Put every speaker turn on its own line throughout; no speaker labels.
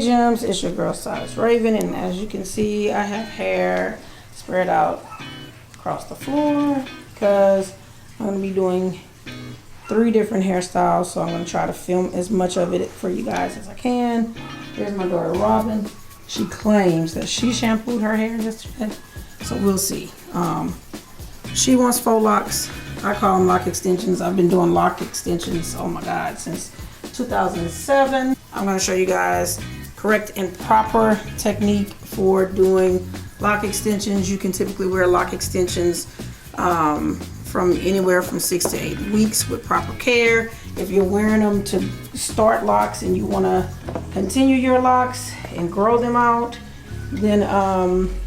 Hey Gems, it's your girl Stylist Raven, and as you can see, I have hair spread out across the floor because I'm going to be doing 3 different hairstyles, so I'm going to try to film as much of it for you guys as I can. Here's my daughter Robin. She claims that she shampooed her hair yesterday, so we'll see. She wants faux locks. I call them lock extensions. I've been doing lock extensions, oh my god, since 2007. I'm going to show you guys correct and proper technique for doing lock extensions. You can typically wear lock extensions from anywhere from 6 to 8 weeks with proper care. If you're wearing them to start locks and you want to continue your locks and grow them out, then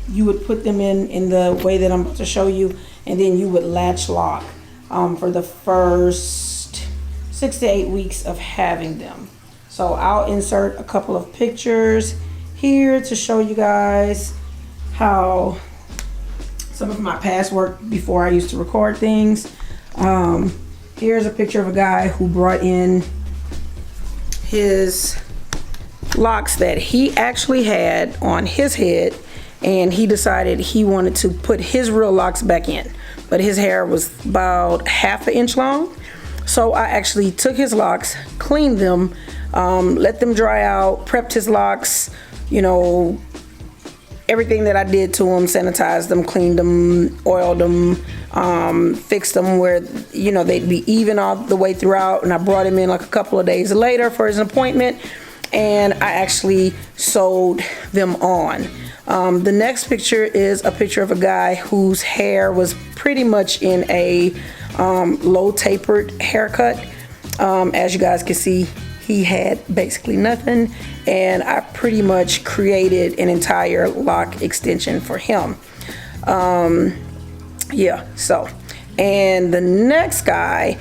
you would put them in the way that I'm about to show you, and then you would latch lock for the first 6 to 8 weeks of having them. So I'll insert a couple of pictures here to show you guys how some of my past work before I used to record things. Here's a picture of a guy who brought in his locks that he actually had on his head, and he decided he wanted to put his real locks back in, but his hair was about ½ an inch long. So I actually took his locks, cleaned them, let them dry out, prepped his locks, you know, everything that I did to them, sanitized them, cleaned them, oiled them, fixed them where, you know, they'd be even all the way throughout. And I brought him in like a couple of days later for his appointment, and I actually sewed them on. The next picture is a picture of a guy whose hair was pretty much in a low tapered haircut. As you guys can see, he had basically nothing, and I pretty much created an entire lock extension for him. Yeah, so, and the next guy,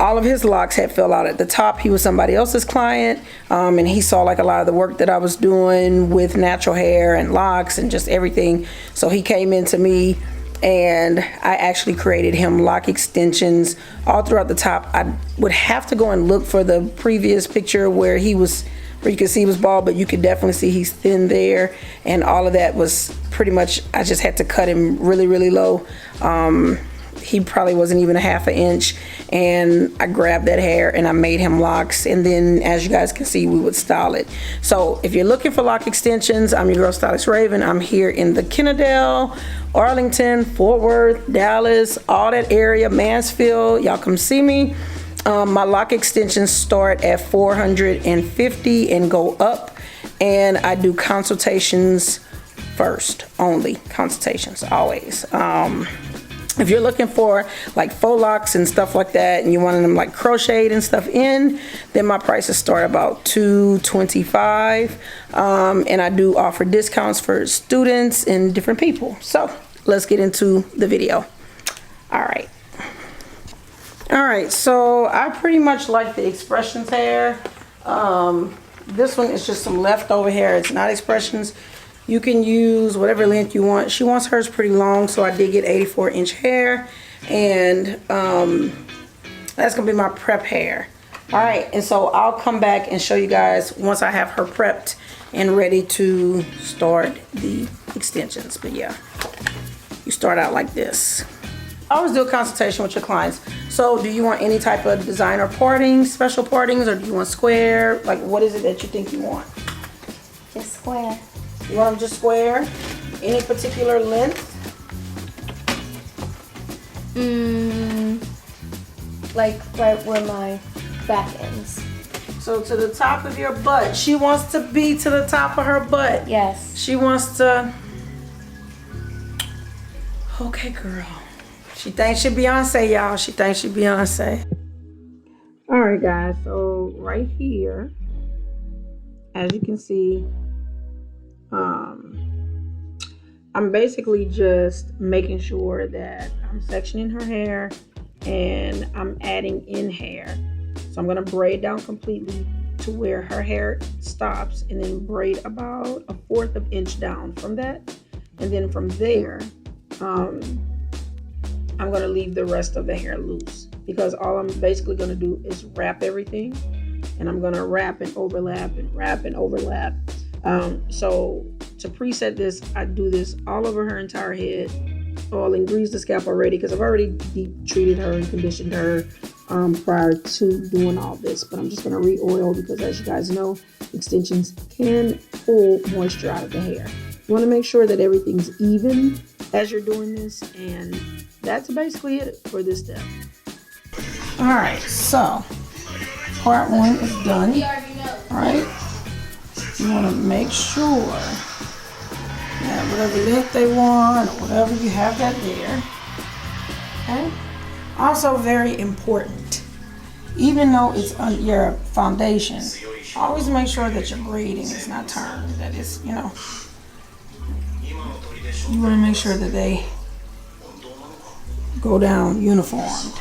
all of his locks had fell out at the top. He was somebody else's client, and he saw like a lot of the work that I was doing with natural hair and locks and just everything. So he came into me, and I actually created him lock extensions all throughout the top. I would have to go and look for the previous picture where you could see he was bald, but you could definitely see he's thin there, and all of that was pretty much, I just had to cut him really, really low. He probably wasn't even ½ an inch, and I grabbed that hair and I made him locks, and then as you guys can see, we would style it. So if you're looking for lock extensions, I'm your girl Stylist Raven. I'm here in the Kennedale, Arlington, Fort Worth, Dallas, all that area, Mansfield. Y'all come see me. My lock extensions start at $450 and go up, and I do consultations first, only consultations always. If you're looking for like faux locks and stuff like that, and you want them like crocheted and stuff in, then my prices start about $225. And I do offer discounts for students and different people. So let's get into the video. All right, so I pretty much like the Expressions hair. This one is just some leftover hair. It's not Expressions. You can use whatever length you want. She wants hers pretty long, so I did get 84-inch hair, and that's gonna be my prep hair. All right, and so I'll come back and show you guys once I have her prepped and ready to start the extensions. But yeah, you start out like this. I always do a consultation with your clients. So do you want any type of designer partings, special partings, or do you want square? Like, what is it that you think you want?
Just square.
You want them just square? Any particular length?
Like right where my back ends.
So to the top of your butt. She wants to be to the top of her butt.
Yes.
She wants to. Okay, girl. She thinks she Beyonce, y'all. She thinks she Beyonce. All right, guys. So right here, as you can see, I'm basically just making sure that I'm sectioning her hair and I'm adding in hair. So I'm gonna braid down completely to where her hair stops, and then braid about 1/4 of an inch down from that, and then from there I'm gonna leave the rest of the hair loose, because all I'm basically gonna do is wrap everything, and I'm gonna wrap and overlap and wrap and overlap So to preset this, I do this all over her entire head. Oil and grease the scalp already because I've already deep treated her and conditioned her prior to doing all this. But I'm just going to re-oil because, as you guys know, extensions can pull moisture out of the hair. You want to make sure that everything's even as you're doing this, and that's basically it for this step. All right, so part 1 is done. All right, you want to make sure that whatever length they want or whatever, you have that there. Okay. Also very important, even though it's on your foundation, always make sure that your braiding is not turned. That is, you know, you want to make sure that they go down uniformed.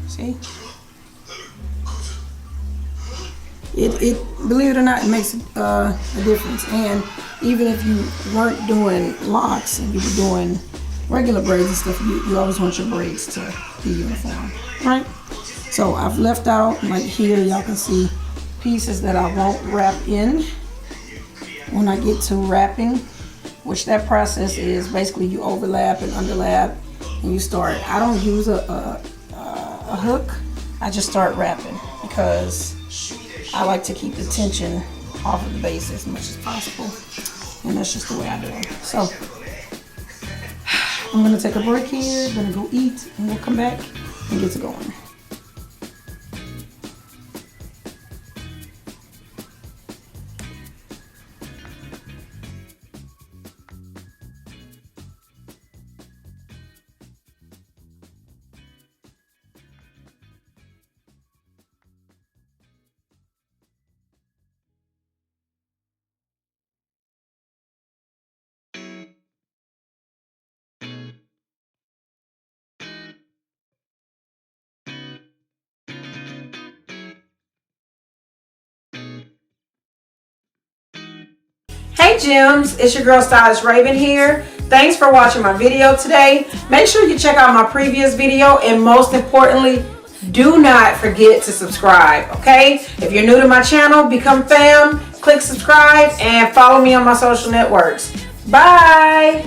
See? It believe it or not, it makes a difference. And even if you weren't doing locks and you were doing regular braids and stuff, you always want your braids to be uniform, right? So I've left out, like here, y'all can see pieces that I won't wrap in when I get to wrapping, which that process is basically you overlap and underlap and you start. I don't use a hook, I just start wrapping because I like to keep the tension off of the base as much as possible, and that's just the way I do it. So I'm gonna take a break here, gonna go eat, and we'll come back and get to going. Hey Gems, it's your girl Stylist Raven here. Thanks for watching my video today. Make sure you check out my previous video, and most importantly, do not forget to subscribe, okay? If you're new to my channel, become fam, click subscribe, and follow me on my social networks. Bye!